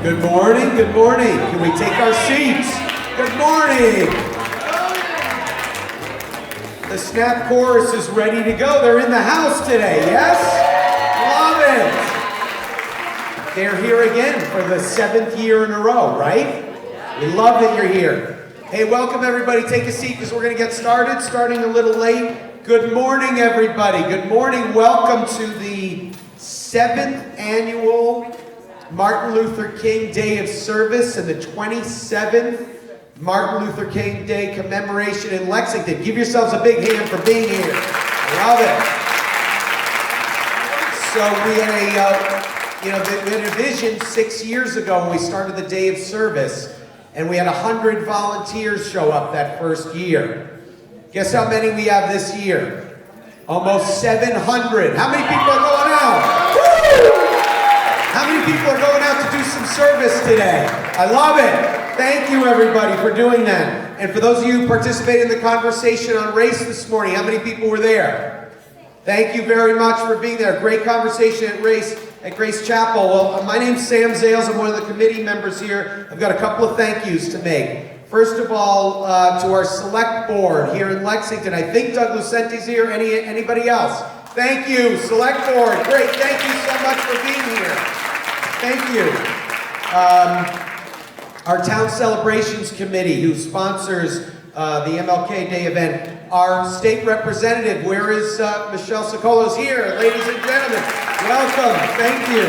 Good morning, good morning. Can we take our seats? Good morning. The Snap Chorus is ready to go. They're in the house today, yes? Love it. They're here again for the 7th year in a row, right? We love that you're here. Hey, welcome everybody. Take a seat because we're going to get started, starting a little late. Good morning, everybody. Good morning. Welcome to the 7th annual Martin Luther King Day of Service and the 27th Martin Luther King Day commemoration in Lexington. Give yourselves a big hand for being here. Love it. So we had a vision 6 years ago when we started the Day of Service, and we had 100 volunteers show up that first year. Guess how many we have this year? Almost 700. How many people are going out? Woo! How many people are going out to do some service today? I love it. Thank you, everybody, for doing that. And for those of you who participated in the conversation on race this morning, how many people were there? Thank you very much for being there. Great conversation at Grace Chapel. Well, my name's Sam Zales. I'm one of the committee members here. I've got a couple of thank yous to make. First of all, to our select board here in Lexington. I think Doug Lucenti's here. Anybody else? Thank you, select board. Great. Thank you so much for being here. Thank you. Our Town Celebrations Committee, who sponsors the MLK Day event. Our state representative, where is Michelle Socolo's here, ladies and gentlemen. Welcome, thank you.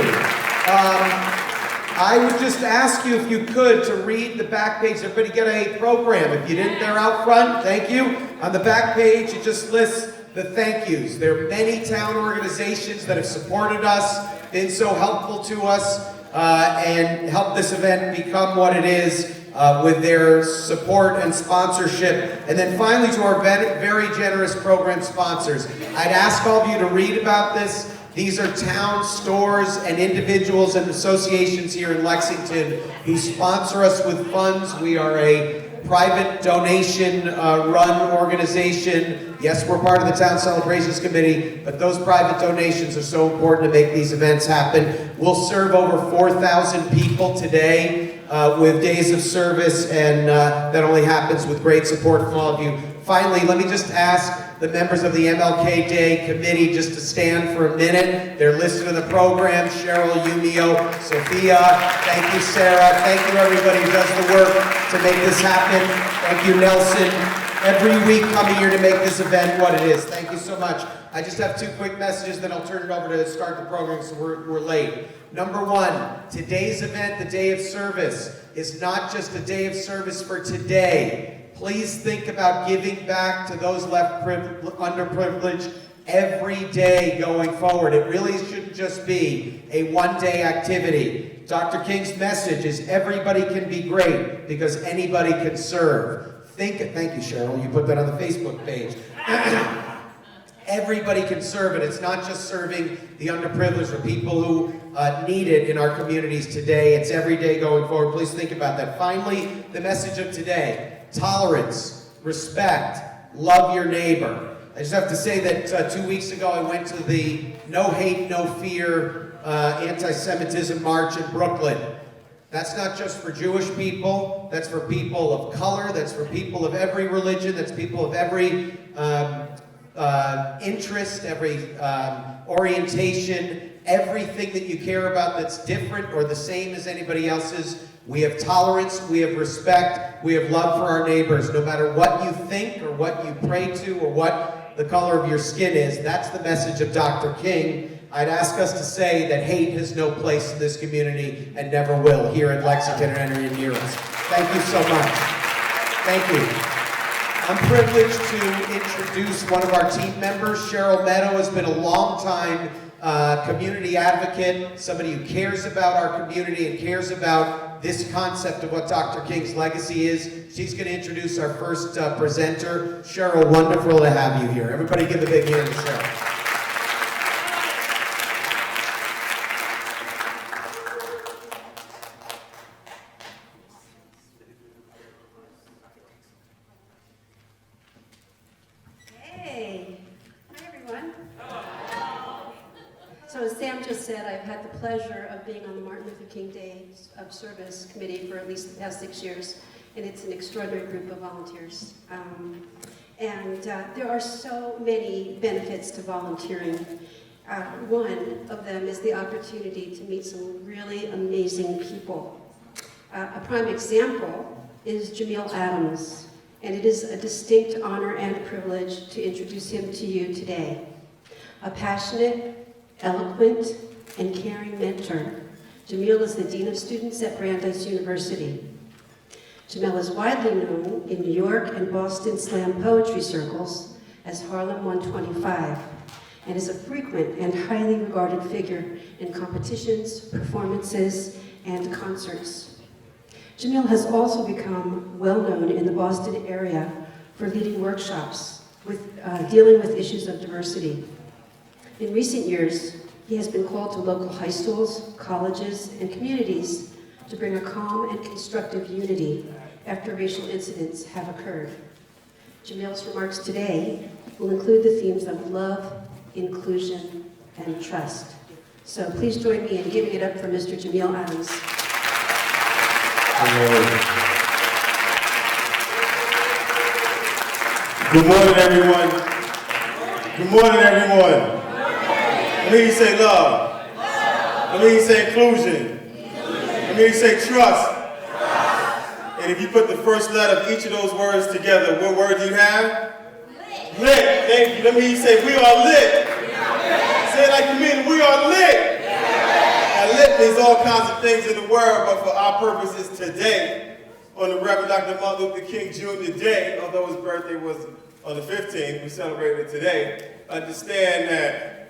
I would just ask you, if you could, to read the back page. Everybody get a program. If you didn't, they're out front, thank you. On the back page, it just lists the thank yous. There are many town organizations that have supported us, been so helpful to us, and helped this event become what it is with their support and sponsorship. And then finally, to our very generous program sponsors. I'd ask all of you to read about this. These are town stores and individuals and associations here in Lexington who sponsor us with funds. We are a private donation run organization. Yes, we're part of the Town Celebrations Committee, but those private donations are so important to make these events happen. We'll serve over 4,000 people today with days of service, and that only happens with great support from all of you. Finally, let me just ask the members of the MLK Day Committee just to stand for a minute. They're listed in the program. Cheryl, Yumio, Sophia, thank you, Sarah. Thank you, everybody who does the work to make this happen. Thank you, Nelson. Every week coming here to make this event what it is. Thank you so much. I just have 2 quick messages, then I'll turn it over to start the program, so we're late. Number 1, today's event, the Day of Service, is not just a day of service for today. Please think about giving back to those left underprivileged every day going forward. It really shouldn't just be a one-day activity. Dr. King's message is everybody can be great because anybody can serve. Thank you, Cheryl. You put that on the Facebook page. Everybody can serve, and it's not just serving the underprivileged or people who need it in our communities today. It's every day going forward. Please think about that. Finally, the message of today. Tolerance, respect, love your neighbor. I just have to say that 2 weeks ago I went to the No Hate, No Fear anti-Semitism march in Brooklyn. That's not just for Jewish people, that's for people of color, that's for people of every religion, that's people of every interest, every orientation, everything that you care about that's different or the same as anybody else's. We have tolerance, we have respect, we have love for our neighbors. No matter what you think or what you pray to or what the color of your skin is, that's the message of Dr. King. I'd ask us to say that hate has no place in this community and never will here in Lexington or anywhere near us. Thank you so much. Thank you. I'm privileged to introduce one of our team members. Cheryl Meadow has been a long time community advocate, somebody who cares about our community and cares about this concept of what Dr. King's legacy is. She's going to introduce our first presenter. Cheryl, wonderful to have you here. Everybody give a big hand to Cheryl. Hey, hi everyone. So as Sam Grant just said, I've had the pleasure of being on the Martin Luther King Day of Service Committee for at least the past 6 years, and it's an extraordinary group of volunteers. There are so many benefits to volunteering. One of them is the opportunity to meet some really amazing people. A prime example is Jamil Adams, and it is a distinct honor and privilege to introduce him to you today. A passionate, eloquent, and caring mentor, Jamil is the Dean of Students at Brandeis University. Jamil is widely known in New York and Boston slam poetry circles as Harlem 125, and is a frequent and highly regarded figure in competitions, performances, and concerts. Jamil has also become well known in the Boston area for leading workshops dealing with issues of diversity. In recent years, he has been called to local high schools, colleges, and communities to bring a calm and constructive unity after racial incidents have occurred. Jamil's remarks today will include the themes of love, inclusion, and trust. So please join me in giving it up for Mr. Jamil Adams. Good morning, everyone. Good morning, everyone. Let me say love. Let me say inclusion. Let me say trust. And if you put the first letter of each of those words together, what word do you have? Lit. Thank you. Let me say we are lit. Say it like you mean it. We are lit. Now, lit means all kinds of things in the world, but for our purposes today, on the Reverend Dr. Martin Luther King Jr. Day, although his birthday was on the 15th, we celebrated it today, understand that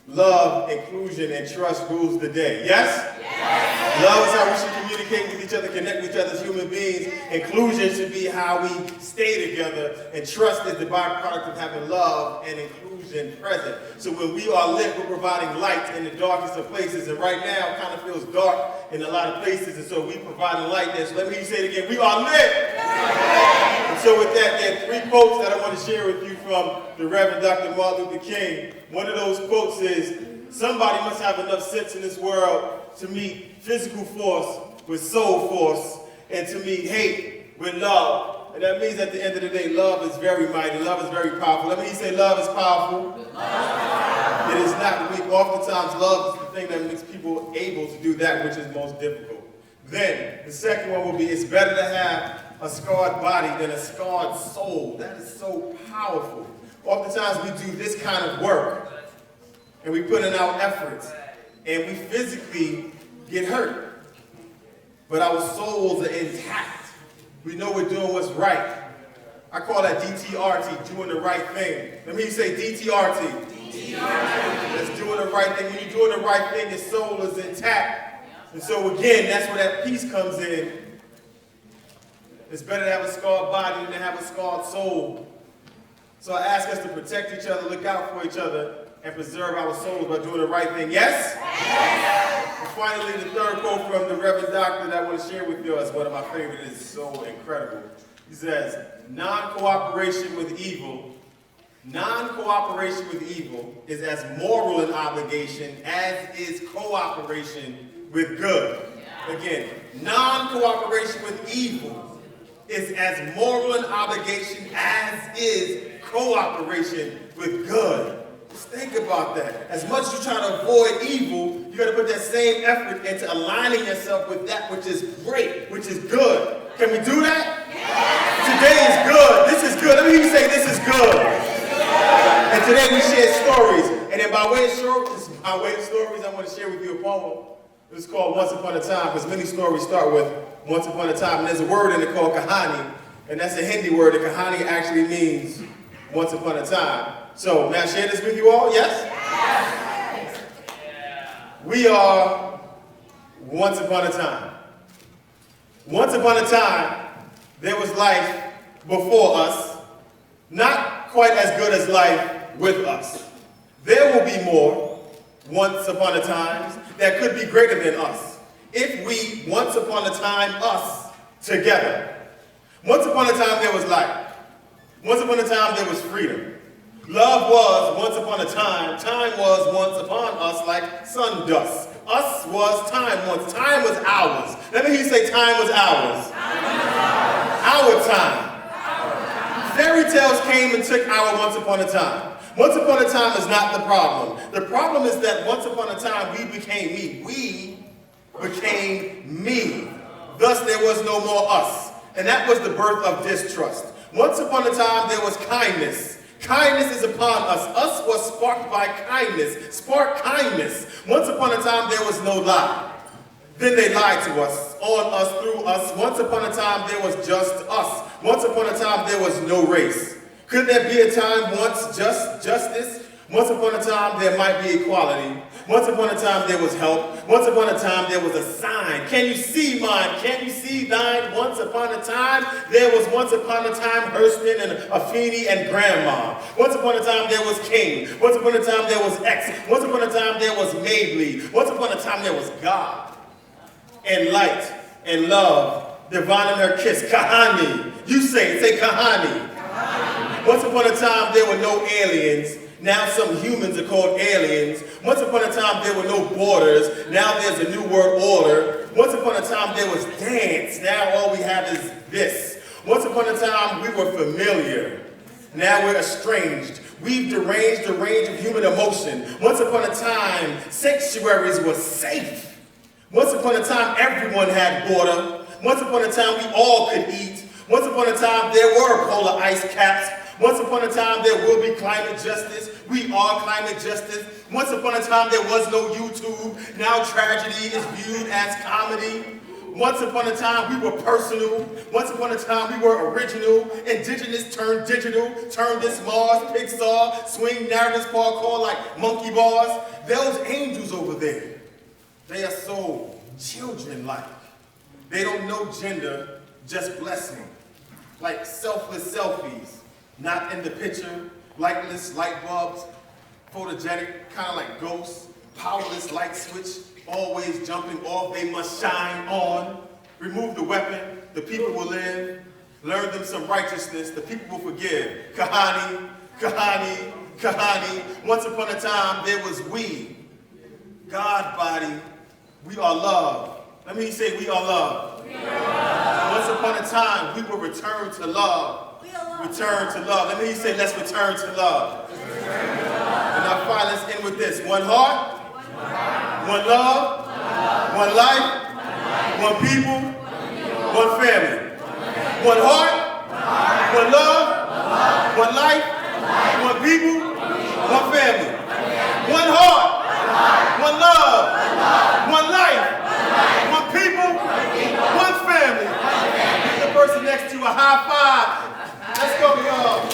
love, inclusion, and trust rules the day. Yes? Yes? Love is how we should communicate with each other, connect with each other as human beings. Inclusion should be how we stay together, and trust is the byproduct of having love and inclusion present. So when we are lit, we're providing light in the darkest of places, and right now it kind of feels dark in a lot of places, and so we providing light there. So let me hear you say it again, we are lit! And so with that, there are 3 quotes that I want to share with you from the Reverend Dr. Martin Luther King. One of those quotes is, somebody must have enough sense in this world to meet physical force with soul force, and to meet hate with love. And that means at the end of the day, love is very mighty, love is very powerful. Let me say love is powerful. It is not weak. Oftentimes, love is the thing that makes people able to do that which is most difficult. Then, the second one will be, it's better to have a scarred body than a scarred soul. That is so powerful. Oftentimes, we do this kind of work, and we put in our efforts, and we physically get hurt. But our souls are intact. We know we're doing what's right. I call that DTRT, doing the right thing. Let me say DTRT. DTRT. That's doing the right thing. When you're doing the right thing, your soul is intact. And so again, that's where that peace comes in. It's better to have a scarred body than to have a scarred soul. So I ask us to protect each other, look out for each other, and preserve our souls by doing the right thing. Yes? Yes! And finally, the third quote from the Reverend Doctor that I want to share with you is one of my favorite. It's so incredible. He says, non-cooperation with evil is as moral an obligation as is cooperation with good. Again, non-cooperation with evil is as moral an obligation as is cooperation with good. Just think about that. As much as you try to avoid evil, you got to put that same effort into aligning yourself with that which is great, which is good. Can we do that? Yes. Today is good. This is good. Let me hear you say this is good. And today we share stories. And then by way of stories, I want to share with you a poem. It's called Once Upon a Time, because many stories start with Once Upon a Time. And there's a word in it called kahani. And that's a Hindi word. And kahani actually means once upon a time. So, may I share this with you all? Yes? Yes. We are once upon a time. Once upon a time, there was life before us, not quite as good as life with us. There will be more once upon a times that could be greater than us if we once upon a time us together. Once upon a time there was life. Once upon a time there was freedom. Love was once upon a time. Time was once upon us like sun dust. Us was time once. Time was ours. Let me hear you say time was ours. Our time. Fairy tales came and took our once upon a time. Once upon a time is not the problem. The problem is that once upon a time we became me. We became me. Thus there was no more us. And that was the birth of distrust. Once upon a time there was kindness. Kindness is upon us. Us was sparked by kindness. Spark kindness. Once upon a time there was no lie. Then they lied to us, on us, through us. Once upon a time there was just us. Once upon a time there was no race. Could there be a time once justice? Once upon a time there might be equality. Once upon a time there was help. Once upon a time there was a sign. Can you see mine? Can you see thine? Once upon a time there was once upon a time Hurston and Afeni and Grandma. Once upon a time there was King. Once upon a time there was X. Once upon a time there was Mabley. Once upon a time there was God. And light and love. Divine in her kiss. Kahani. You say it. Say Kahani. Once upon a time there were no aliens. Now some humans are called aliens. Once upon a time there were no borders. Now there's a new world order. Once upon a time there was dance. Now all we have is this. Once upon a time we were familiar. Now we're estranged. We've deranged the range of human emotion. Once upon a time sanctuaries were safe. Once upon a time everyone had water. Once upon a time we all could eat. Once upon a time there were polar ice caps. Once upon a time there will be climate justice. We are climate justice. Once upon a time there was no YouTube. Now tragedy is viewed as comedy. Once upon a time we were personal. Once upon a time we were original. Indigenous turned digital. Turned this Mars, Pixar, swing narratives parkour like monkey bars. Those angels over there, they are so children-like. They don't know gender, just blessing. Like selfless selfies. Not in the picture, lightless light bulbs, photogenic, kind of like ghosts, powerless light switch, always jumping off, they must shine on. Remove the weapon, the people will live. Learn them some righteousness, the people will forgive. Kahani, Kahani, Kahani. Once upon a time, there was we. God body, we are love. Let me say we are love. We are love. Once upon a time, we will return to love. Return to love. Let me say, let's return to love. And now finally, let's end with this. One heart, one love, one life, one people, one family. One heart, one love, one life, one people, one family. One heart, one love, one life, one people, one family. Give the person next to you a high five. Let's go, y'all.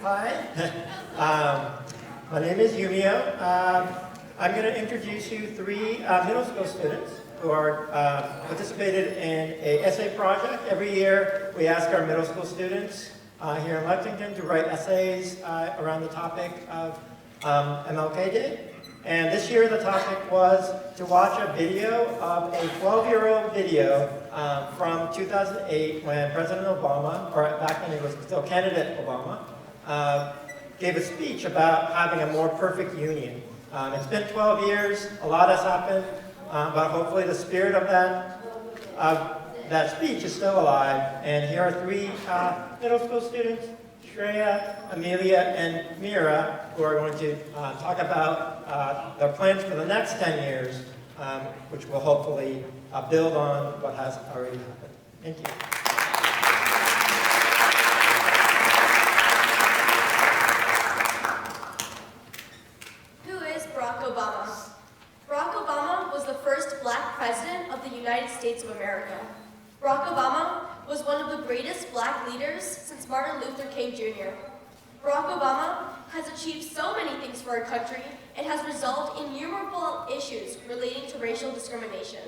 Hi, my name is Yumio. I'm going to introduce you three middle school students who are participated in an essay project. Every year we ask our middle school students here in Lexington to write essays around the topic of MLK Day. And this year the topic was to watch a video of a 12-year-old video from 2008 when President Obama, or back when he was still candidate Obama, gave a speech about having a more perfect union. It's been 12 years, a lot has happened, but hopefully the spirit of that speech is still alive. And here are three middle school students, Shreya, Amelia, and Mira, who are going to talk about their plans for the next 10 years, which will hopefully build on what has already happened. Thank you. Barack Obama was the first black president of the United States of America. Barack Obama was one of the greatest black leaders since Martin Luther King Jr. Barack Obama has achieved so many things for our country and has resolved innumerable issues relating to racial discrimination.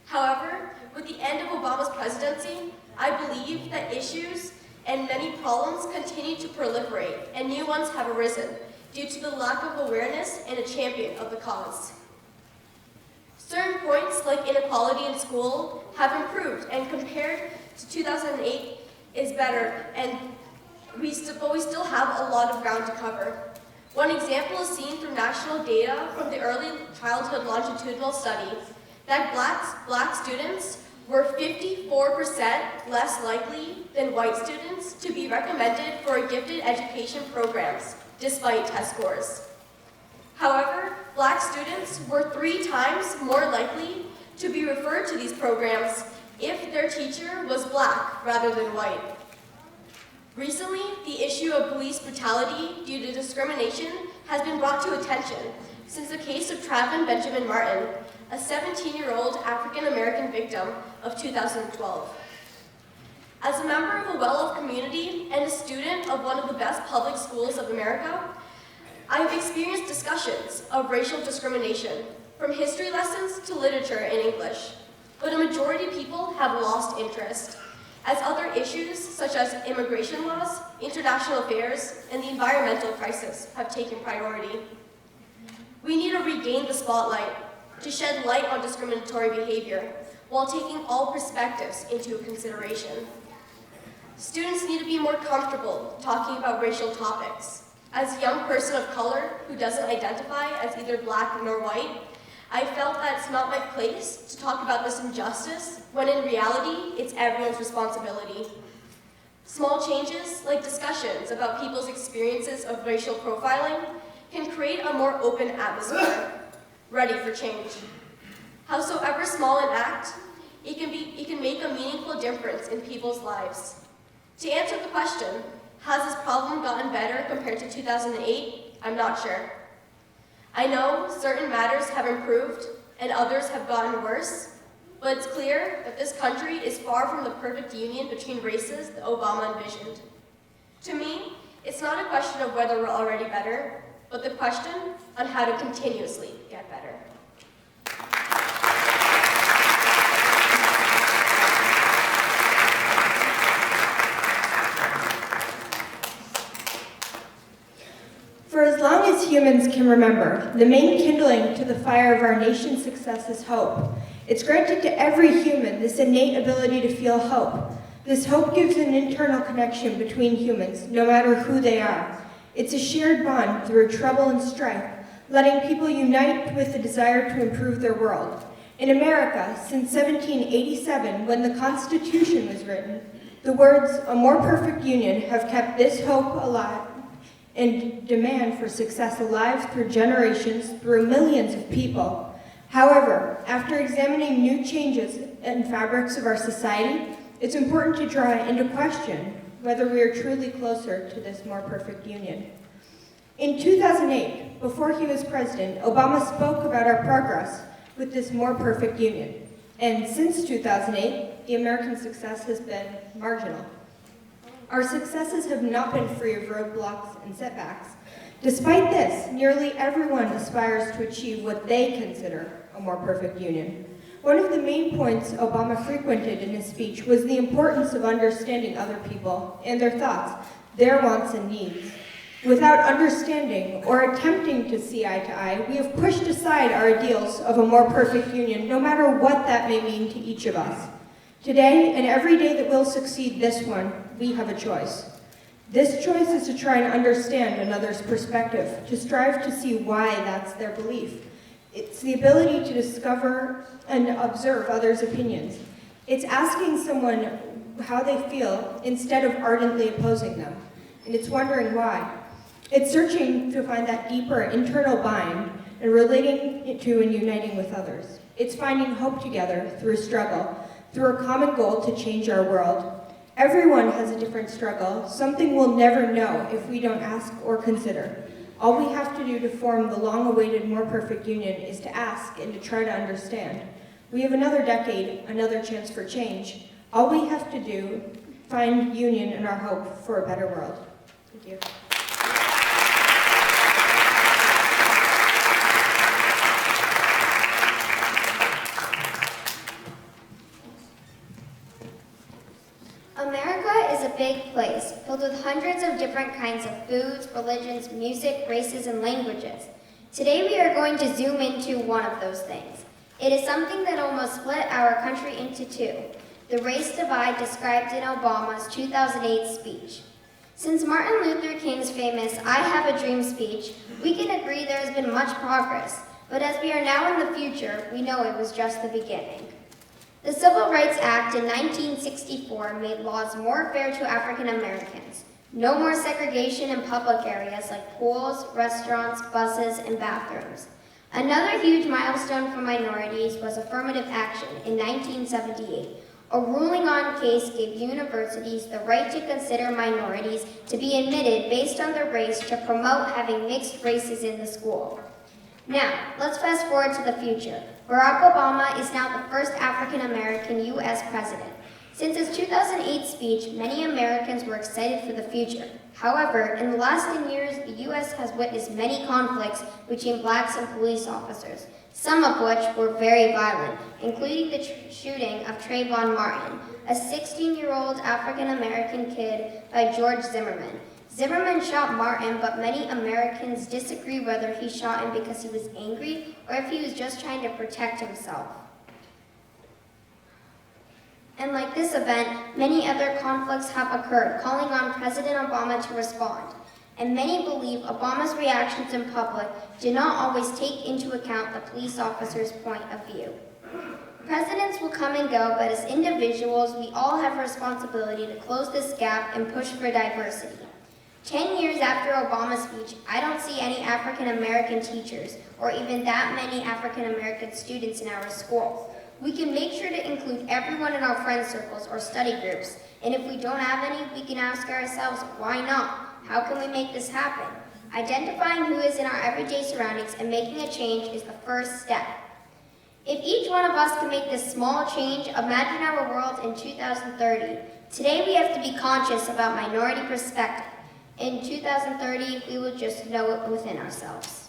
However, with the end of Obama's presidency, I believe that issues and many problems continue to proliferate and new ones have arisen due to the lack of awareness and a champion of the cause. Certain points like inequality in school have improved and compared to 2008 is better, but we still have a lot of ground to cover. One example is seen through national data from the Early Childhood Longitudinal Study that black students were 54% less likely than white students to be recommended for gifted education programs, despite test scores. However, black students were 3 times more likely to be referred to these programs if their teacher was black rather than white. Recently, the issue of police brutality due to discrimination has been brought to attention since the case of Trayvon Benjamin Martin, a 17-year-old African-American victim of 2012. As a member of a well-off community and a student of one of the best public schools of America, I have experienced discussions of racial discrimination, from history lessons to literature in English, but a majority of people have lost interest, as other issues such as immigration laws, international affairs, and the environmental crisis have taken priority. We need to regain the spotlight to shed light on discriminatory behavior while taking all perspectives into consideration. Students need to be more comfortable talking about racial topics. As a young person of color who doesn't identify as either black nor white, I felt that it's not my place to talk about this injustice, when in reality, it's everyone's responsibility. Small changes, like discussions about people's experiences of racial profiling, can create a more open atmosphere, ready for change. Howsoever small an act, it can make a meaningful difference in people's lives. To answer the question, has this problem gotten better compared to 2008? I'm not sure. I know certain matters have improved and others have gotten worse, but it's clear that this country is far from the perfect union between races that Obama envisioned. To me, it's not a question of whether we're already better, but the question on how to continuously get better. For as long as humans can remember, the main kindling to the fire of our nation's success is hope. It's granted to every human this innate ability to feel hope. This hope gives an internal connection between humans, no matter who they are. It's a shared bond through trouble and strife, letting people unite with the desire to improve their world. In America, since 1787, when the Constitution was written, the words, "a more perfect union," have kept this hope alive and demand for success alive through generations, through millions of people. However, after examining new changes and fabrics of our society, it's important to draw into question whether we are truly closer to this more perfect union. In 2008, before he was president, Obama spoke about our progress with this more perfect union. And since 2008, the American success has been marginal. Our successes have not been free of roadblocks and setbacks. Despite this, nearly everyone aspires to achieve what they consider a more perfect union. One of the main points Obama frequented in his speech was the importance of understanding other people and their thoughts, their wants and needs. Without understanding or attempting to see eye to eye, we have pushed aside our ideals of a more perfect union, no matter what that may mean to each of us. Today, and every day that will succeed this one, we have a choice. This choice is to try and understand another's perspective, to strive to see why that's their belief. It's the ability to discover and observe others' opinions. It's asking someone how they feel instead of ardently opposing them. And it's wondering why. It's searching to find that deeper internal bind and relating it to and uniting with others. It's finding hope together through struggle, through a common goal to change our world. Everyone has a different struggle, something we'll never know if we don't ask or consider. All we have to do to form the long-awaited, more perfect union is to ask and to try to understand. We have another decade, another chance for change. All we have to do, find union in our hope for a better world. Thank you. different kinds of foods, religions, music, races, and languages. Today we are going to zoom into one of those things. It is something that almost split our country into two, the race divide described in Obama's 2008 speech. Since Martin Luther King's famous "I Have a Dream" speech, we can agree there has been much progress, but as we are now in the future, we know it was just the beginning. The Civil Rights Act in 1964 made laws more fair to African Americans. No more segregation in public areas like pools, restaurants, buses, and bathrooms. Another huge milestone for minorities was affirmative action in 1978. A ruling on case gave universities the right to consider minorities to be admitted based on their race to promote having mixed races in the school. Now, let's fast forward to the future. Barack Obama is now the first African-American U.S. president. Since his 2008 speech, many Americans were excited for the future. However, in the last 10 years, the U.S. has witnessed many conflicts between blacks and police officers, some of which were very violent, including the shooting of Trayvon Martin, a 16-year-old African-American kid by George Zimmerman. Zimmerman shot Martin, but many Americans disagree whether he shot him because he was angry or if he was just trying to protect himself. And like this event, many other conflicts have occurred, calling on President Obama to respond. And many believe Obama's reactions in public did not always take into account the police officer's point of view. Presidents will come and go, but as individuals, we all have a responsibility to close this gap and push for diversity. 10 years after Obama's speech, I don't see any African-American teachers or even that many African-American students in our school. We can make sure to include everyone in our friend circles or study groups, and if we don't have any, we can ask ourselves, why not? How can we make this happen? Identifying who is in our everyday surroundings and making a change is the first step. If each one of us can make this small change, imagine our world in 2030. Today we have to be conscious about minority perspective. In 2030, we will just know it within ourselves.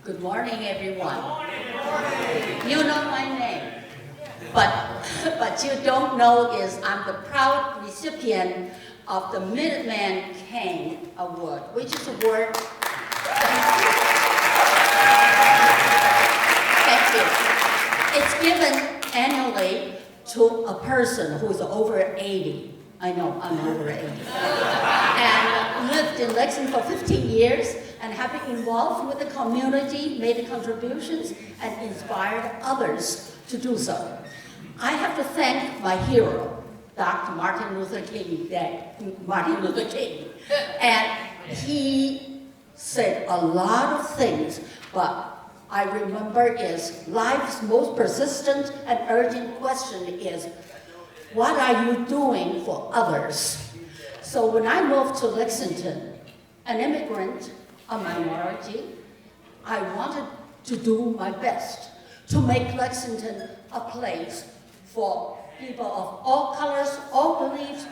Good morning, everyone. You know my name, but you don't know is I'm the proud recipient of the Minuteman King Award, which is a award. Thank you. It's given annually to a person who is over 80. I know, I'm over 80. And lived in Lexington for 15 years and have been involved with the community, made contributions, and inspired others to do so. I have to thank my hero, Dr. Martin Luther King. And he said a lot of things, but I remember is life's most persistent and urgent question is, what are you doing for others? So when I moved to Lexington, an immigrant, a minority, I wanted to do my best to make Lexington a place for people of all colors, all beliefs,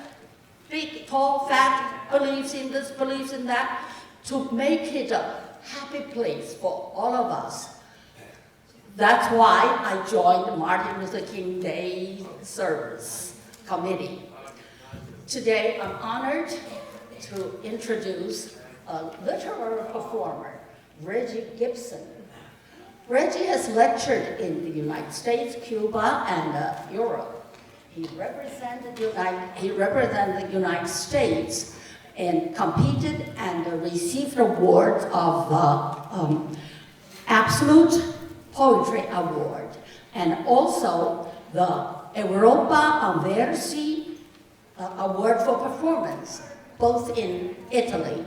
big, tall, fat, beliefs in this, beliefs in that, to make it a happy place for all of us. That's why I joined the Martin Luther King Day Service Committee. Today, I'm honored to introduce a literary performer, Regie Gibson. Regie has lectured in the United States, Cuba, and Europe. He represented the United States and competed and received awards of Absolute Poetry Award and also the Europa Anversi Award for Performance, both in Italy.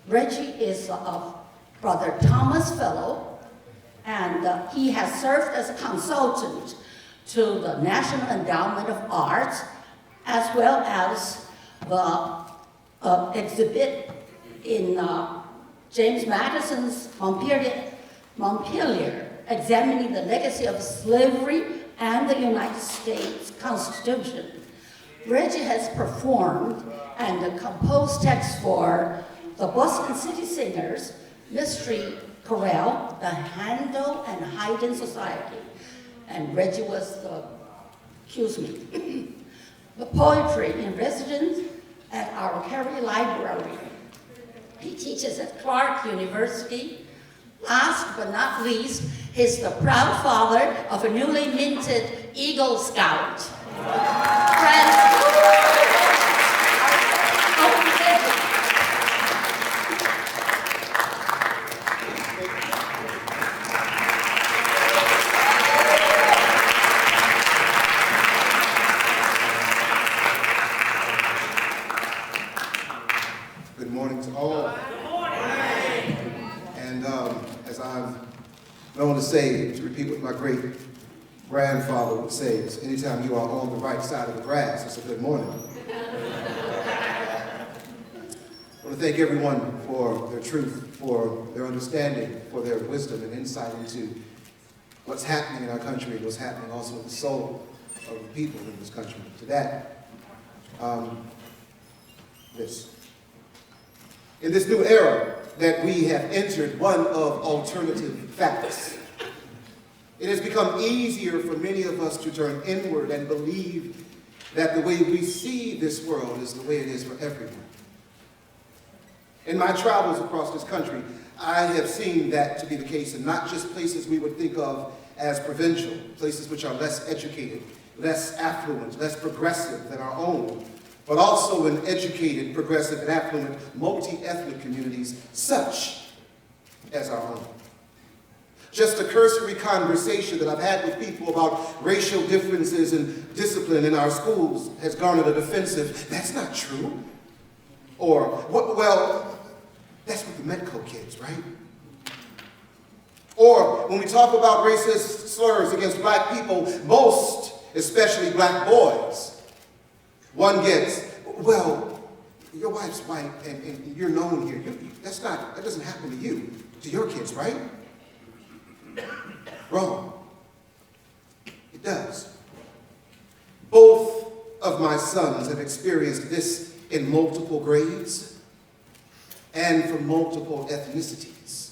Regie is a Brother Thomas Fellow, and he has served as a consultant to the National Endowment of Arts, as well as the exhibit in James Madison's Montpelier, examining the legacy of slavery and the United States Constitution. Regie has performed and composed texts for the Boston City Singers, Mystery Chorale, the Handel and Haydn Society, and Reggie was the, the poetry in residence at our Carey Library. He teaches at Clark University. Last but not least, he's the proud father of a newly minted Eagle Scout. Good morning to all. Good morning. And as I'm known to say, to repeat what my great grandfather would say, is anytime you are on the right side of the grass, it's a good morning. I want to thank everyone for their truth, for their understanding, for their wisdom and insight into what's happening in our country and what's happening also with the soul of the people in this country. To that, in this new era that we have entered, one of alternative facts, it has become easier for many of us to turn inward and believe that the way we see this world is the way it is for everyone. In my travels across this country, I have seen that to be the case, and not just places we would think of as provincial, places which are less educated, less affluent, less progressive than our own, but also in educated, progressive, and affluent, multi-ethnic communities such as our own. Just a cursory conversation that I've had with people about racial differences and discipline in our schools has garnered a defensive, "That's not true." Or, "Well, that's with the MLK kids, right?" Or, when we talk about racist slurs against black people, most, especially black boys, one gets, "Well, your wife's white and you're known here. That doesn't happen to you, to your kids, right?" Wrong. It does. Both of my sons have experienced this in multiple grades and from multiple ethnicities.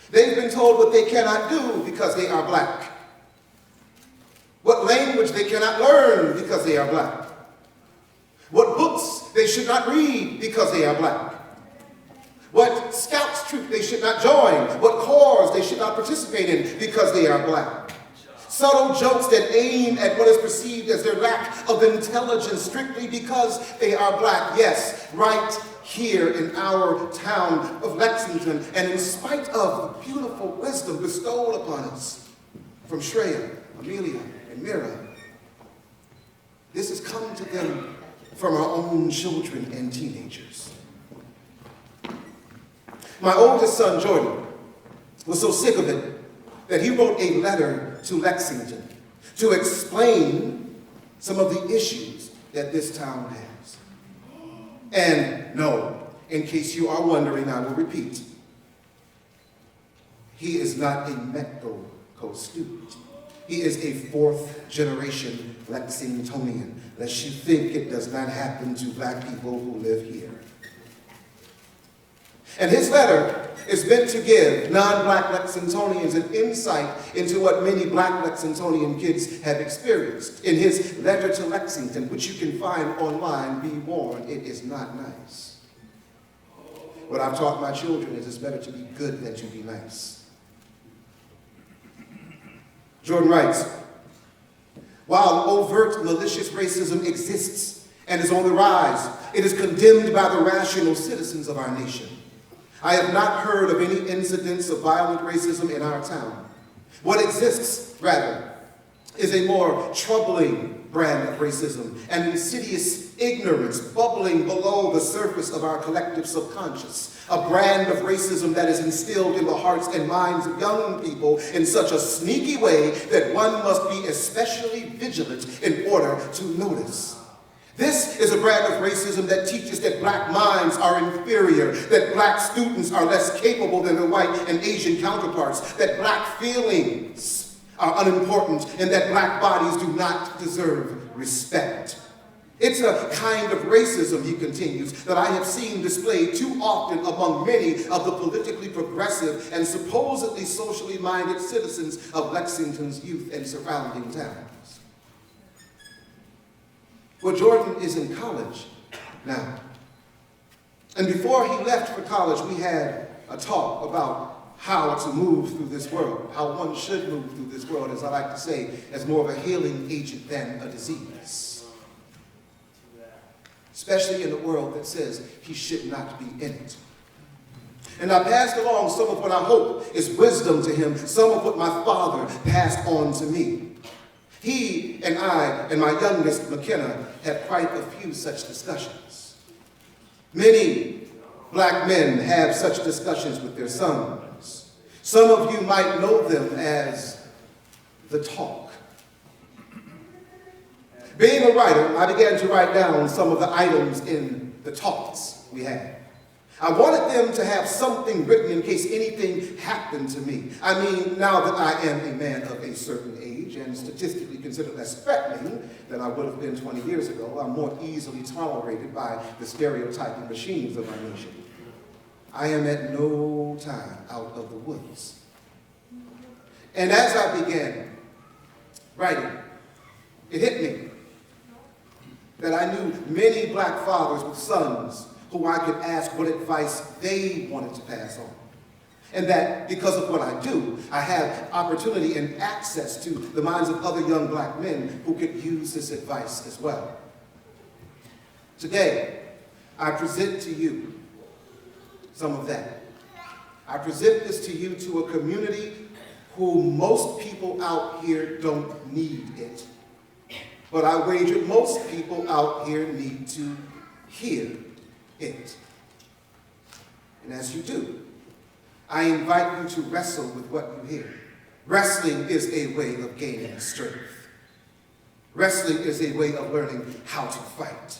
They've been told what they cannot do because they are black, what language they cannot learn because they are black, what books they should not read because they are black, what scouts troop they should not join, what corps they should not participate in because they are black. Subtle jokes that aim at what is perceived as their lack of intelligence strictly because they are black. Yes, right here in our town of Lexington, and in spite of the beautiful wisdom bestowed upon us from Shreya, Amelia, and Mira, this has come to them from our own children and teenagers. My oldest son, Jordan, was so sick of it that he wrote a letter to Lexington to explain some of the issues that this town has. And no, in case you are wondering, I will repeat, he is not a MLK student. He is a fourth-generation Lexingtonian, lest you think it does not happen to black people who live here. And his letter is meant to give non-black Lexingtonians an insight into what many black Lexingtonian kids have experienced. In his letter to Lexington, which you can find online, be warned, it is not nice. What I've taught my children is it's better to be good than to be nice. Jordan writes, "While overt malicious racism exists and is on the rise, it is condemned by the rational citizens of our nation. I have not heard of any incidents of violent racism in our town. What exists, rather, is a more troubling brand of racism, an insidious ignorance bubbling below the surface of our collective subconscious, a brand of racism that is instilled in the hearts and minds of young people in such a sneaky way that one must be especially vigilant in order to notice. This is a brand of racism that teaches that black minds are inferior, that black students are less capable than their white and Asian counterparts, that black feelings are unimportant, and that black bodies do not deserve respect. It's a kind of racism, he continues, that I have seen displayed too often among many of the politically progressive and supposedly socially minded citizens of Lexington's youth and surrounding towns. Well, Jordan is in college now. And before he left for college, we had a talk about how to move through this world, how one should move through this world, as I like to say, as more of a healing agent than a disease. Especially in a world that says he should not be in it. And I passed along some of what I hope is wisdom to him, some of what my father passed on to me. He and I and my youngest, McKenna, had quite a few such discussions. Many black men have such discussions with their sons. Some of you might know them as the talk. Being a writer, I began to write down some of the items in the talks we had. I wanted them to have something written in case anything happened to me. I mean, now that I am a man of a certain age and statistically considered less threatening than I would have been 20 years ago, I'm more easily tolerated by the stereotyping machines of my nation. I am at no time out of the woods. And as I began writing, it hit me that I knew many black fathers with sons who I could ask what advice they wanted to pass on. And that because of what I do, I have opportunity and access to the minds of other young black men who could use this advice as well. Today, I present to you some of that. I present this to you to a community who most people out here don't need it. But I wager most people out here need to hear it. And as you do, I invite you to wrestle with what you hear. Wrestling is a way of gaining strength. Wrestling is a way of learning how to fight.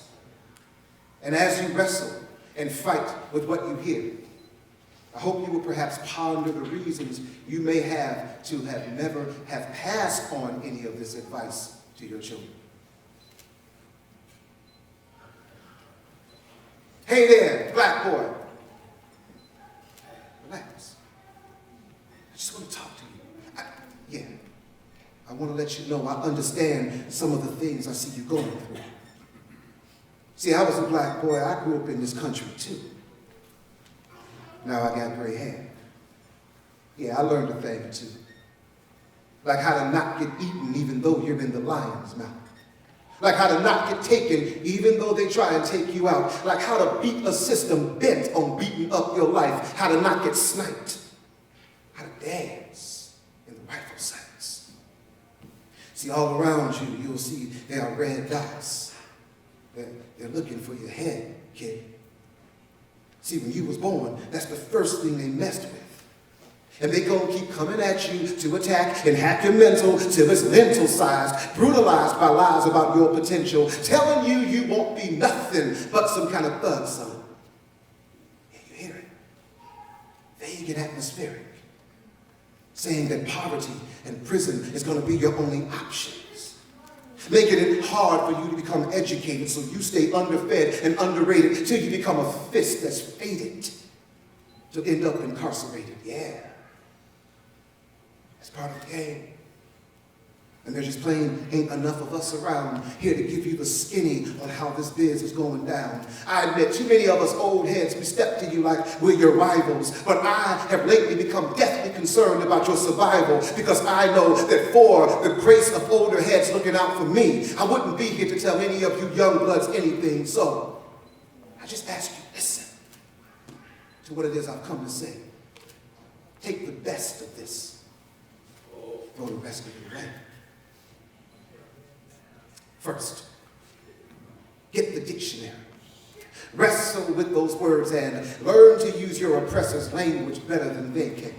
And as you wrestle and fight with what you hear, I hope you will perhaps ponder the reasons you may have to have never have passed on any of this advice to your children. Hey there, black boy. Relax. I just want to talk to you. I want to let you know I understand some of the things I see you going through. See, I was a black boy. I grew up in this country too. Now I got gray hair. Yeah, I learned a thing or two. Like how to not get eaten even though you're in the lion's mouth. Like how to not get taken even though they try and take you out. Like how to beat a system bent on beating up your life. How to not get sniped. How to dance in the rifle sights. See, all around you, you'll see there are red dots. They're looking for your head, kid. See, when you was born, that's the first thing they messed with. And they gonna keep coming at you to attack and hack your mental till it's lentil-sized, brutalized by lies about your potential, telling you you won't be nothing but some kind of thug son. Yeah, you hear it. Vague and atmospheric. Saying that poverty and prison is gonna be your only options. Making it hard for you to become educated so you stay underfed and underrated till you become a fist that's faded to end up incarcerated. Yeah. It's part of the game. And there just plain ain't enough of us around here to give you the skinny on how this biz is going down. I admit, too many of us old heads, we step to you like we're your rivals, but I have lately become deathly concerned about your survival because I know that for the grace of older heads looking out for me, I wouldn't be here to tell any of you young bloods anything. So I just ask you, listen to what it is I've come to say. Take the best of this. Throw the rest of it away. First, get the dictionary. Wrestle with those words and learn to use your oppressor's language better than they can.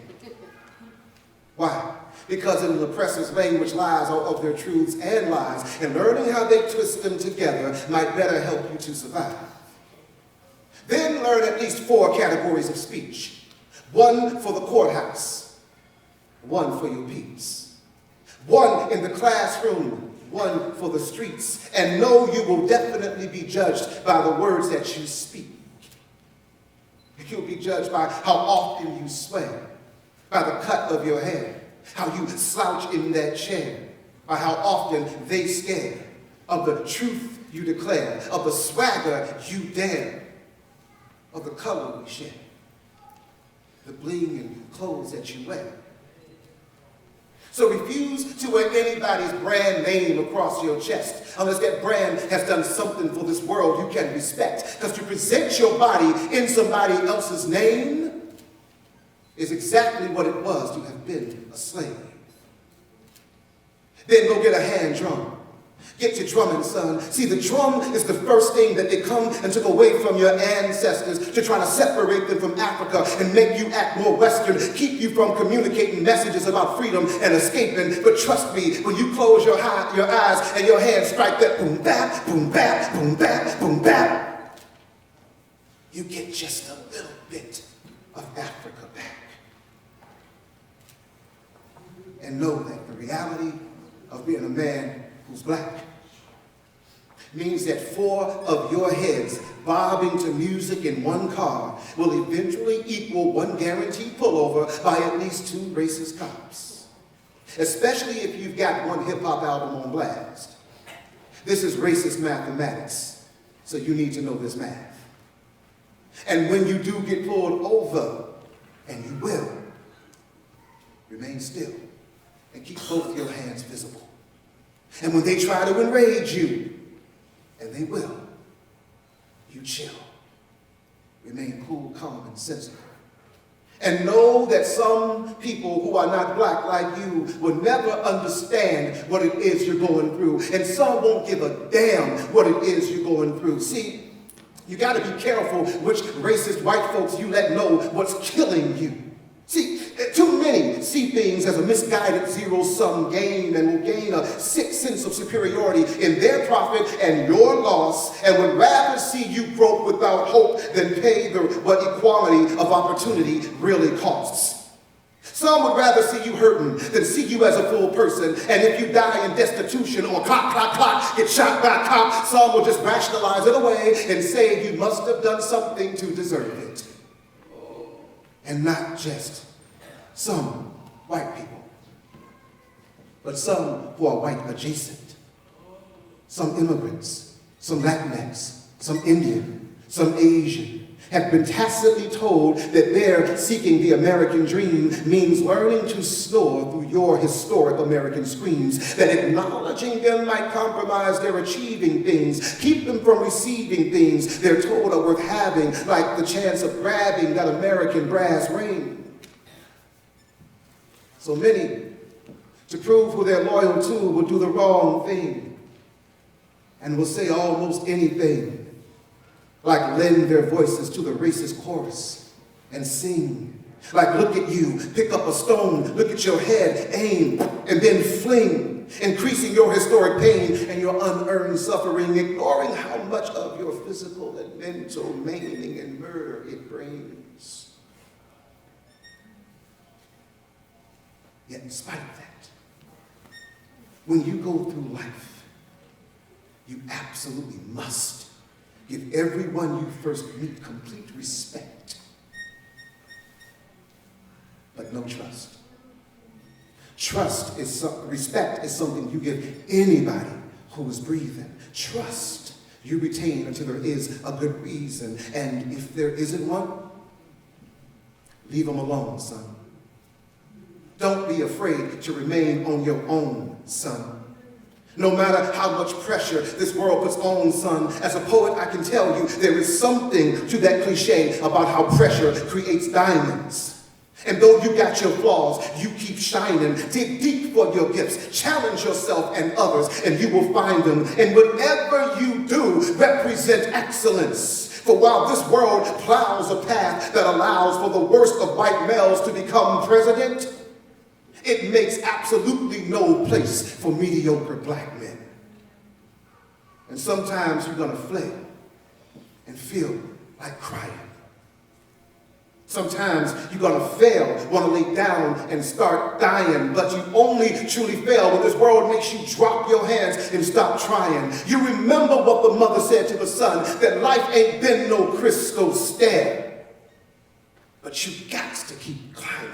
Why? Because in the oppressor's language lies all of their truths and lies, and learning how they twist them together might better help you to survive. Then learn at least 4 categories of speech. 1 for the courthouse, 1 for your peeps, 1 in the classroom, one for the streets. And know you will definitely be judged by the words that you speak. You'll be judged by how often you swear, by the cut of your hair, how you slouch in that chair, by how often they scare, of the truth you declare, of the swagger you dare, of the color we share, the bling and clothes that you wear. So refuse to wear anybody's brand name across your chest unless that brand has done something for this world you can respect. Because to present your body in somebody else's name is exactly what it was to have been a slave. Then go get a hand drum. Get your drumming, son. See, the drum is the first thing that they come and took away from your ancestors to try to separate them from Africa and make you act more Western, keep you from communicating messages about freedom and escaping. But trust me, when you close your eyes and your hands strike that boom bap, boom bap, boom bap, boom bap, you get just a little bit of Africa back. And know that the reality of being a man who's black means that 4 of your heads bobbing to music in one car will eventually equal one guaranteed pullover by at least 2 racist cops. Especially if you've got one hip-hop album on blast. This is racist mathematics, so you need to know this math. And when you do get pulled over, and you will, remain still and keep both your hands visible. And when they try to enrage you, and they will, you chill. Remain cool, calm, and sensible. And know that some people who are not black like you will never understand what it is you're going through. And some won't give a damn what it is you're going through. See, you got to be careful which racist white folks you let know what's killing you. See, too many see things as a misguided zero-sum game and will gain a sick sense of superiority in their profit and your loss, and would rather see you broke without hope than pay what equality of opportunity really costs. Some would rather see you hurting than see you as a full person, and if you die in destitution or clock, clock, clock, get shot by a cop, some will just rationalize it away and say you must have done something to deserve it. And not just some white people, but some who are white adjacent. Some immigrants, some Latinx, some Indian, some Asian, have been tacitly told that their seeking the American dream means learning to snore through your historic American screams, that acknowledging them might compromise their achieving things, keep them from receiving things they're told are worth having, like the chance of grabbing that American brass ring. So many, to prove who they're loyal to, will do the wrong thing and will say almost anything, like lend their voices to the racist chorus and sing. Like, look at you, pick up a stone, look at your head, aim, and then fling, increasing your historic pain and your unearned suffering, ignoring how much of your physical and mental maiming and murder it brings. Yet in spite of that, when you go through life, you absolutely must give everyone you first meet complete respect, but no trust. Respect is something you give anybody who is breathing. Trust you retain until there is a good reason, and if there isn't one, leave them alone, son. Don't be afraid to remain on your own, son. No matter how much pressure this world puts on, son, as a poet, I can tell you there is something to that cliche about how pressure creates diamonds. And though you got your flaws, you keep shining. Dig deep for your gifts. Challenge yourself and others, and you will find them. And whatever you do, represent excellence. For while this world plows a path that allows for the worst of white males to become president, it makes absolutely no place for mediocre black men. And sometimes you're going to flail and feel like crying. Sometimes you're gonna fail, wanna lay down and start dying, but you only truly fail when this world makes you drop your hands and stop trying. You remember what the mother said to the son, that life ain't been no crystal stair, but you got to keep climbing.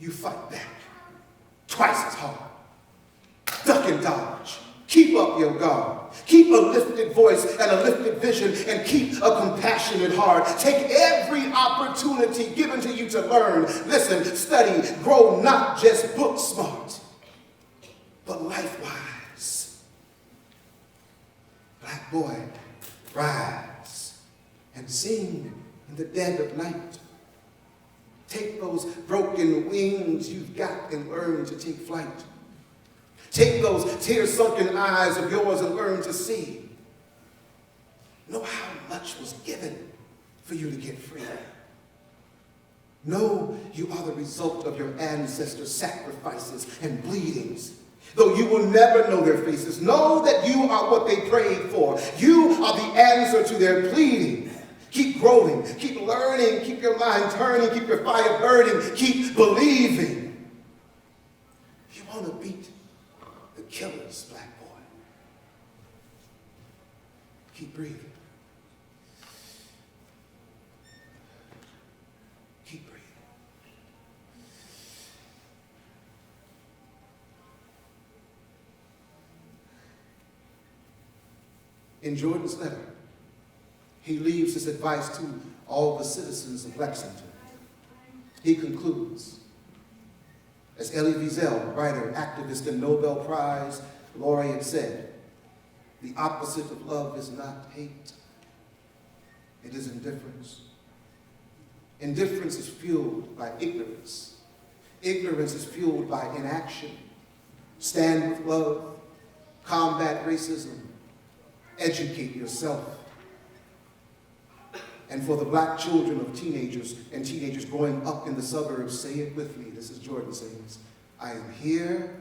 You fight back twice as hard. Duck and dodge. Keep up your guard. Keep a lifted voice and a lifted vision, and keep a compassionate heart. Take every opportunity given to you to learn. Listen, study, grow not just book smart, but life wise. Black boy, rise and sing in the dead of night. Take those broken wings you've got and learn to take flight. Take those tear-sunken eyes of yours and learn to see. Know how much was given for you to get free. Know you are the result of your ancestors' sacrifices and bleedings. Though you will never know their faces, know that you are what they prayed for. You are the answer to their pleading. Keep growing, keep learning, keep your mind turning, keep your fire burning, keep believing. You want to beat the killers, black boy. Keep breathing. Keep breathing. In Jordan's letter, he leaves his advice to all the citizens of Lexington. He concludes, as Elie Wiesel, writer, activist, and Nobel Prize laureate said, the opposite of love is not hate, it is indifference. Indifference is fueled by ignorance. Ignorance is fueled by inaction. Stand with love, combat racism, educate yourself. And for the black children of teenagers and teenagers growing up in the suburbs, say it with me. This is Jordan saying this. I am here.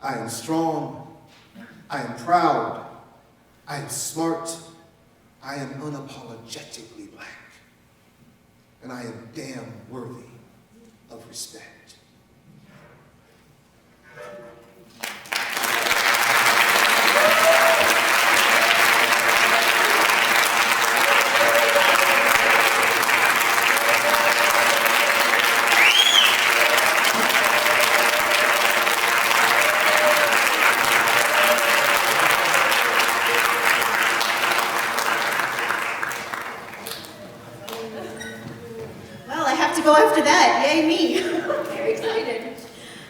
I am strong. I am proud. I am smart. I am unapologetically black. And I am damn worthy of respect. Go after that, yay me. Very excited.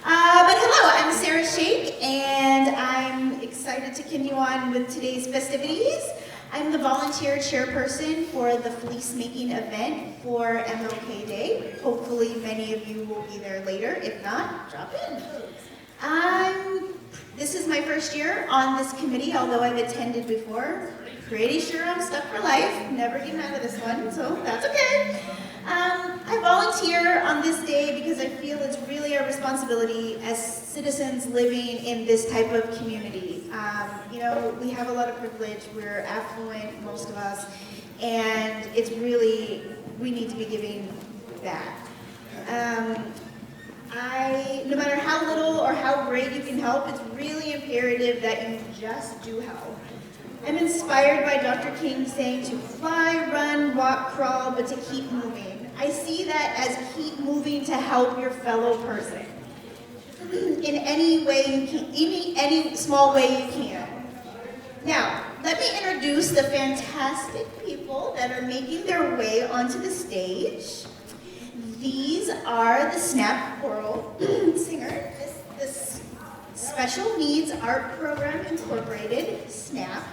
But hello, I'm Sarah Shake, and I'm excited to continue on with today's festivities. I'm the volunteer chairperson for the fleece making event for MLK Day. Hopefully many of you will be there later. If not, drop in. This is my first year on this committee, although I've attended before. Pretty sure I'm stuck for life. Never getting out of this one, so that's okay. I volunteer on this day because I feel it's really our responsibility as citizens living in this type of community. You know, we have a lot of privilege, we're affluent, most of us, and it's really, we need to be giving back. No matter how little or how great you can help, it's really imperative that you just do help. I'm inspired by Dr. King saying to fly, run, walk, crawl, but to keep moving. I see that as keep moving to help your fellow person in any way you can, any small way you can. Now, let me introduce the fantastic people that are making their way onto the stage. These are the Snap Choral Singer, this Special Needs Art Program Incorporated, SNAP,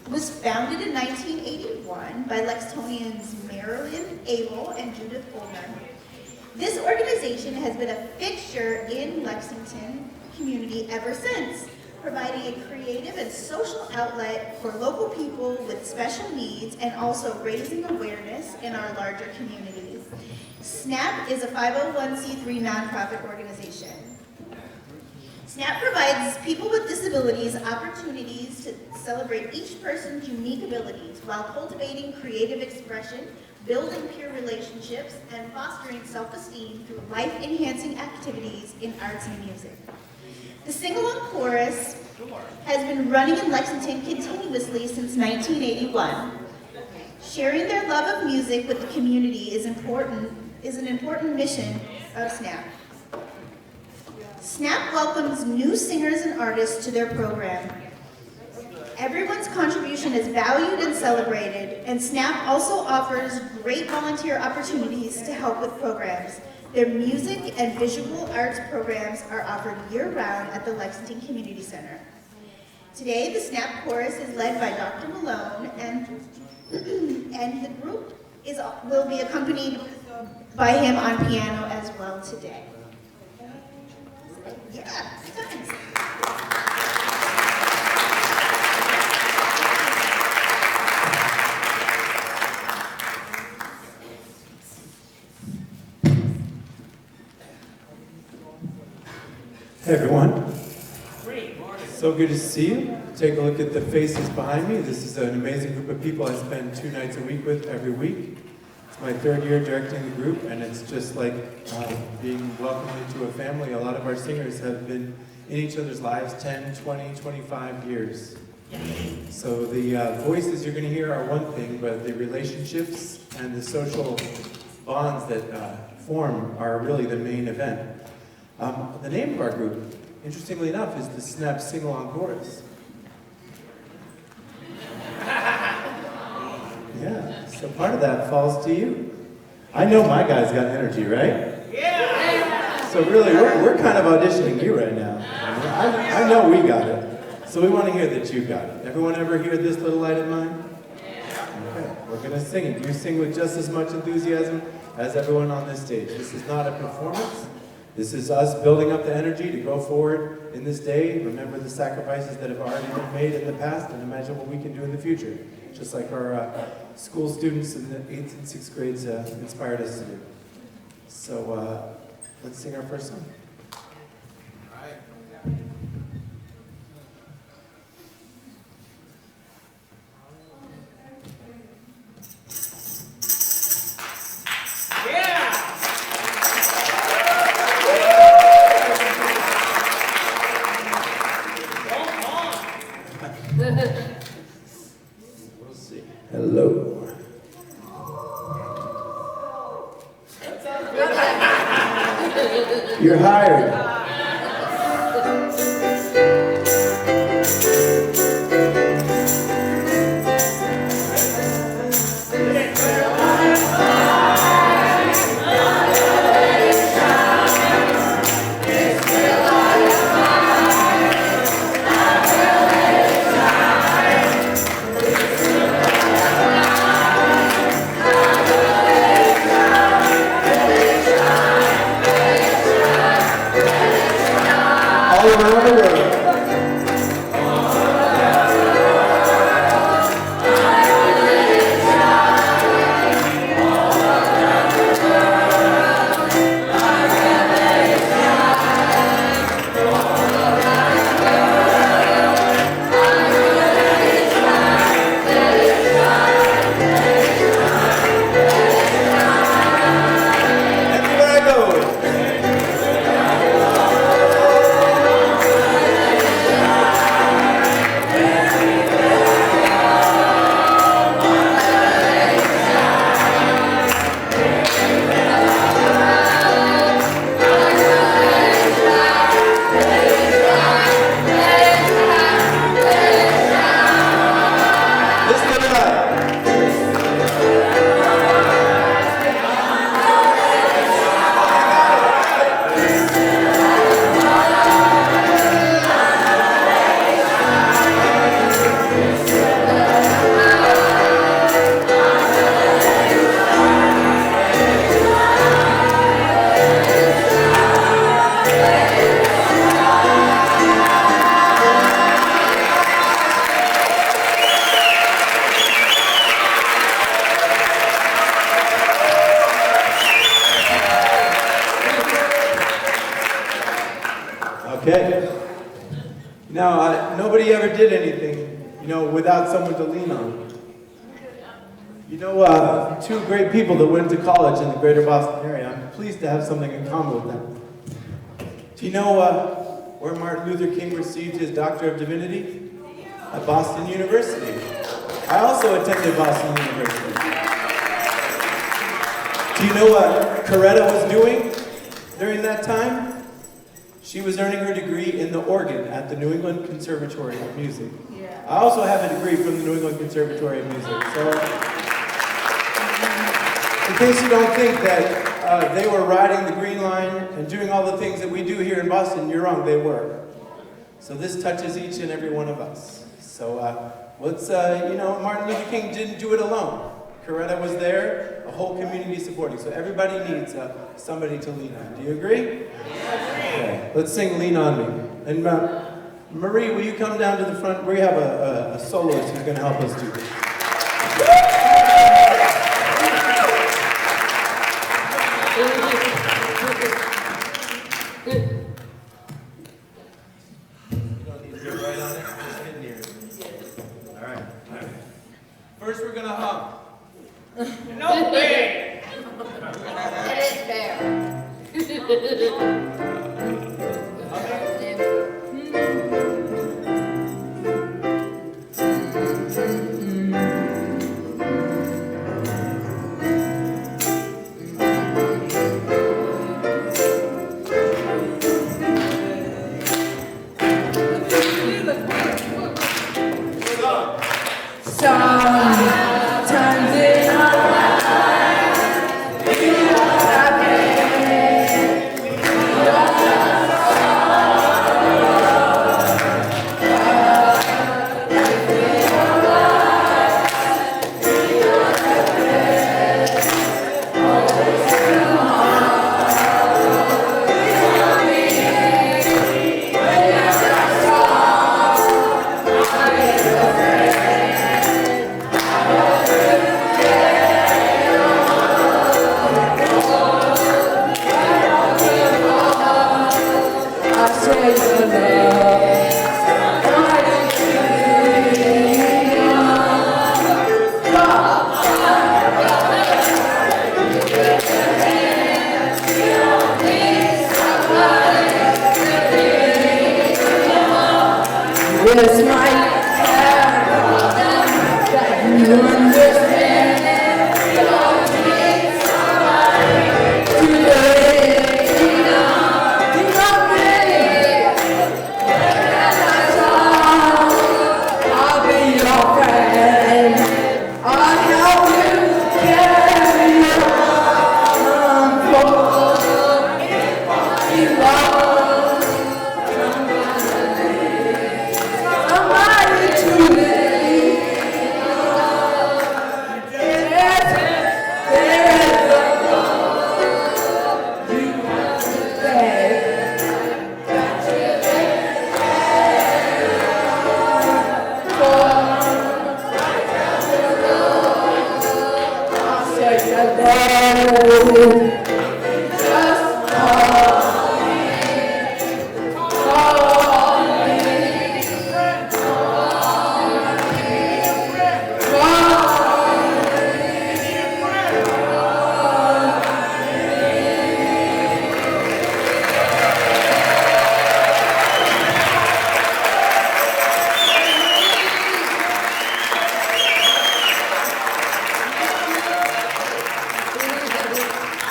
was founded in 1981 by Lexingtonians Marilyn Abel and Judith Goldner. This organization has been a fixture in Lexington community ever since, providing a creative and social outlet for local people with special needs and also raising awareness in our larger communities. SNAP is a 501c3 nonprofit organization. SNAP provides people with disabilities opportunities to celebrate each person's unique abilities while cultivating creative expression building peer relationships, and fostering self-esteem through life-enhancing activities in arts and music. The Sing-Along Chorus has been running in Lexington continuously since 1981. Sharing their love of music with the community is an important mission of SNAP. SNAP welcomes new singers and artists to their program. Everyone's contribution is valued and celebrated, and SNAP also offers great volunteer opportunities to help with programs. Their music and visual arts programs are offered year-round at the Lexington Community Center. Today, the SNAP Chorus is led by Dr. Malone, and the group will be accompanied by him on piano as well today. Yeah, thanks. Hey everyone. So good to see you. Take a look at the faces behind me. This is an amazing group of people I spend 2 nights a week with every week. It's my 3rd year directing the group, and it's just like being welcomed into a family. A lot of our singers have been in each other's lives 10, 20, 25 years. So the voices you're going to hear are one thing, but the relationships and the social bonds that form are really the main event. The name of our group, interestingly enough, is the SNAP Sing-Along Chorus. Yeah, so part of that falls to you. I know my guys got energy, right? Yeah! So really, we're kind of auditioning you right now. I know we got it. So we want to hear that you got it. Everyone ever hear This Little Light of Mine? Okay, we're going to sing it. You sing with just as much enthusiasm as everyone on this stage. This is not a performance. This is us building up the energy to go forward in this day, remember the sacrifices that have already been made in the past, and imagine what we can do in the future, just like our school students in the 8th and 6th grades inspired us to do. So let's sing our first song. We'll see. Hello. You're hired. All around the world. Everywhere I go. This little light. Okay. Now, nobody ever did anything, without someone to lean on. You know, two great people that went to college in the greater Boston area. I'm pleased to have something in common with them. Do you know where Martin Luther King received his Doctor of Divinity? At Boston University. I also attended Boston University. Do you know what Coretta was doing during that time? She was earning her degree in the organ at the New England Conservatory of Music. I also have a degree from the New England Conservatory of Music. So, in case you don't think that they were riding the Green Line and doing all the things that we do here in Boston, you're wrong, they were. So this touches each and every one of us. So let's, Martin Luther King didn't do it alone. Coretta was there, a whole community supporting. So everybody needs somebody to lean on. Do you agree? Okay. Let's sing Lean On Me. And Marie, will you come down to the front? We have a soloist who's going to help us do this. First, we're gonna hum. No way! It is fair. Sometimes in our lives, we are happy. This might have that you understand. Don't need somebody to live. You love me. That's all. I'll be your friend. I'll help you carry on for you love.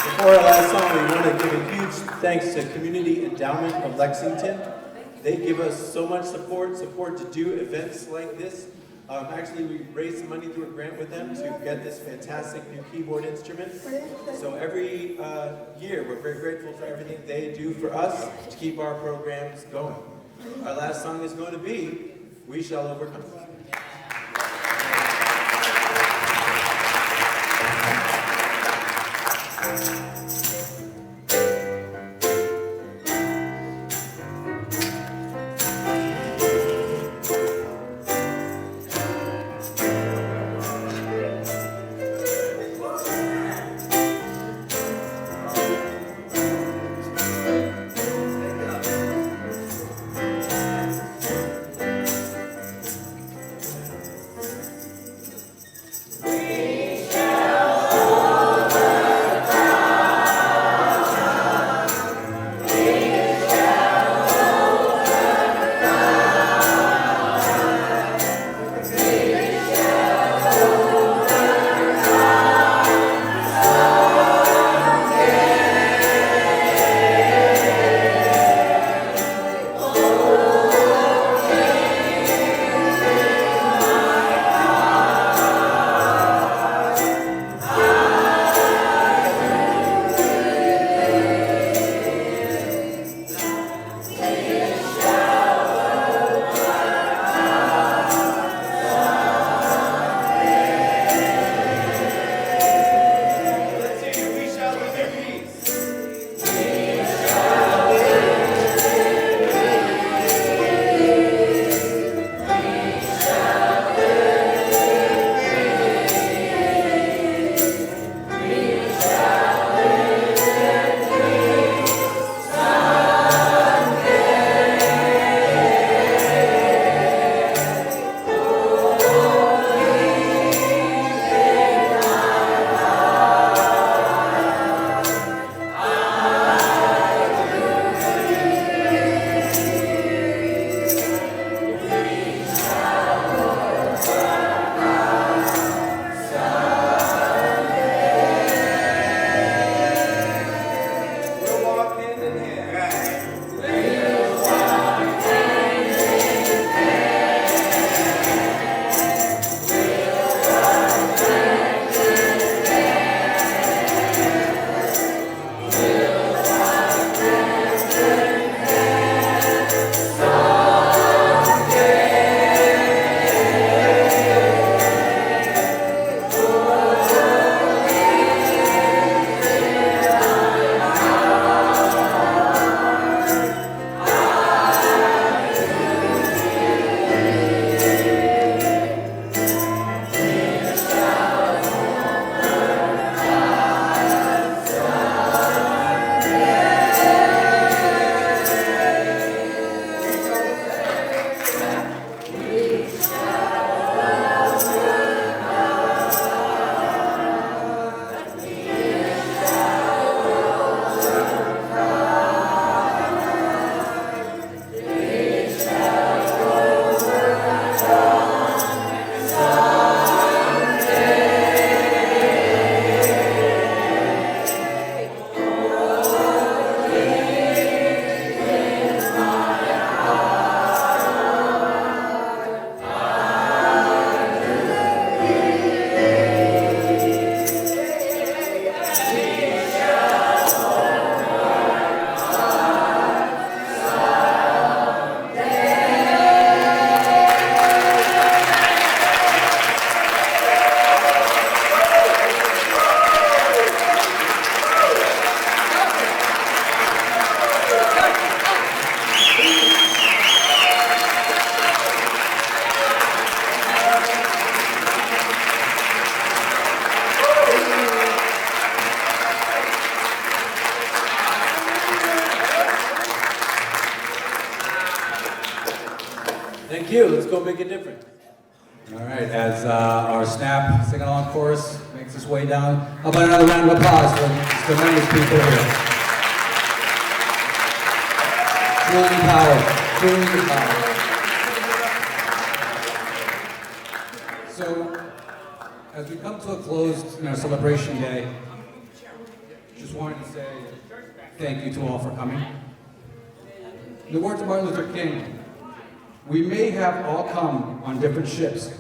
Before our last song, we want to give a huge thanks to Community Endowment of Lexington. They give us so much support to do events like this. Actually, we raised some money through a grant with them to get this fantastic new keyboard instrument. So every year, we're very grateful for everything they do for us to keep our programs going. Our last song is going to be We Shall Overcome. We Thank you. Let's go make it different. All right, as our Snap sing-along chorus makes its way down, how about another round of applause for these tremendous people here? Truly power. Truly power. So, as we come to a close in our celebration day, just wanted to say thank you to all for coming. In the words of Martin Luther King, we may have all come on different ships,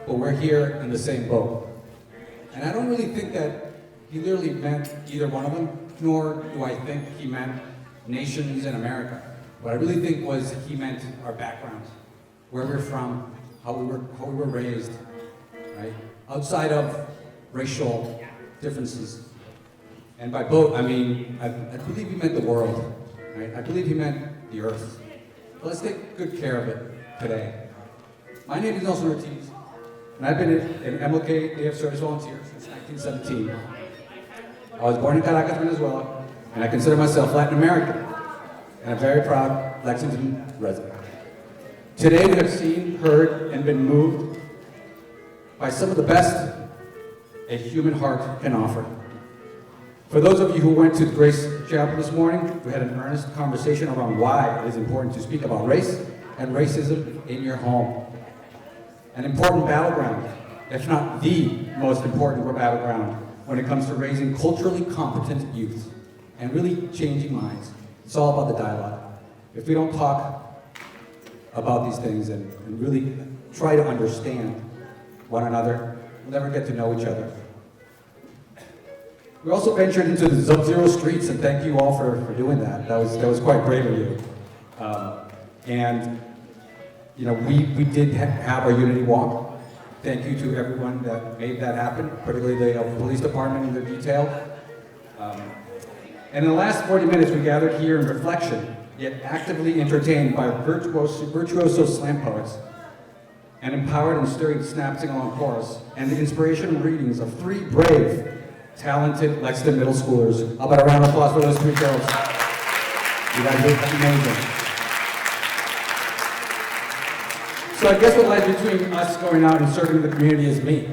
but we're here in the same boat. And I don't really think that he literally meant either one of them, nor do I think he meant nations in America. What I really think was he meant our backgrounds, where we're from, how we were raised, right? Outside of racial differences. And by boat, I mean, I believe he meant the world, right? I believe he meant the earth. But let's take good care of it today. My name is Nelson Ortiz, and I've been an MLK Day of Service volunteer since 1917. I was born in Caracas, Venezuela, and I consider myself Latin American, and a very proud Lexington resident. Today we have seen, heard, and been moved by some of the best a human heart can offer. For those of you who went to the Grace Chapel this morning, we had an earnest conversation around why it is important to speak about race and racism in your home. An important battleground, if not the most important battleground, when it comes to raising culturally competent youth and really changing minds. It's all about the dialogue. If we don't talk about these things and really try to understand one another, we'll never get to know each other. We also ventured into the sub-zero streets, and thank you all for doing that. That was quite brave of you. And you know, we did have our Unity Walk. Thank you to everyone that made that happen, particularly the police department and their detail. And in the last 40 minutes, we gathered here in reflection, yet actively entertained by virtuoso slam poets, and empowered and stirring Snap sing-along chorus, and the inspirational readings of three brave, talented Lexington middle schoolers. How about a round of applause for those three girls? You guys did amazing. So I guess what lies between us going out and serving the community is me.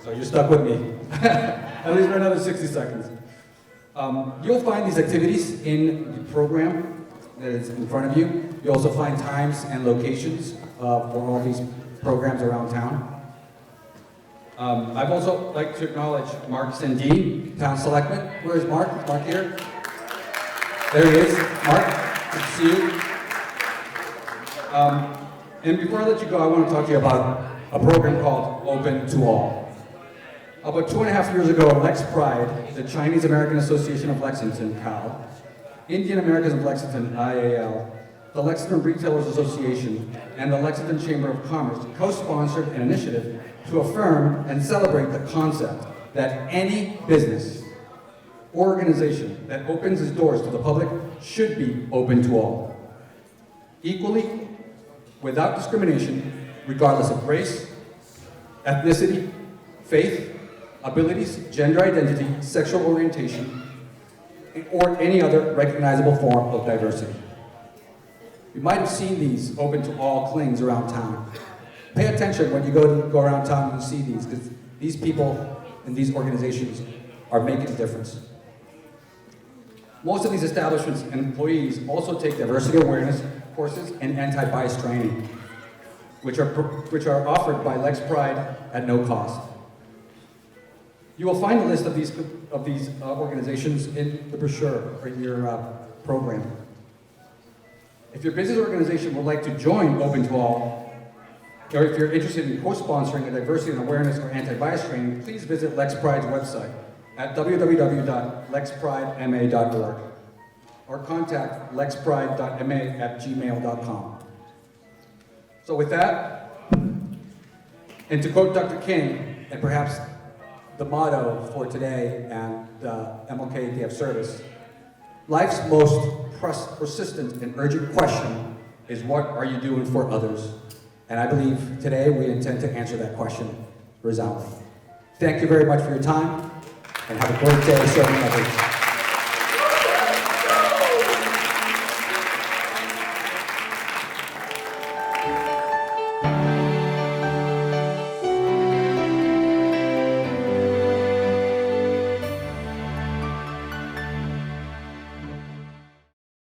So you're stuck with me. At least for another 60 seconds. You'll find these activities in the program that is in front of you. You'll also find times and locations for all these programs around town. I'd also like to acknowledge Mark Sendine, Town Selectman. Where is Mark? Is Mark here? There he is. Mark, good to see you. And before I let you go, I want to talk to you about a program called Open to All. About 2.5 years ago, Lex Pride, the Chinese American Association of Lexington, CAL, Indian Americans of Lexington, IAL, the Lexington Retailers Association, and the Lexington Chamber of Commerce co-sponsored an initiative to affirm and celebrate the concept that any business or organization that opens its doors to the public should be open to all. Equally, without discrimination, regardless of race, ethnicity, faith, abilities, gender identity, sexual orientation, or any other recognizable form of diversity. You might have seen these open to all clings around town. Pay attention when you go around town and you see these, because these people and these organizations are making a difference. Most of these establishments and employees also take diversity awareness courses and anti-bias training, which are offered by Lex Pride at no cost. You will find a list of these organizations in the brochure or in your program. If your business organization would like to join Open to All, or if you're interested in co-sponsoring a diversity and awareness or anti-bias training, please visit Lex Pride's website at www.lexpridema.org or contact lexpride.ma@gmail.com. So with that, and to quote Dr. King, and perhaps the motto for today and the MLK Day of Service, life's most persistent and urgent question is, what are you doing for others? And I believe today we intend to answer that question resoundingly. Thank you very much for your time, and have a great day serving others.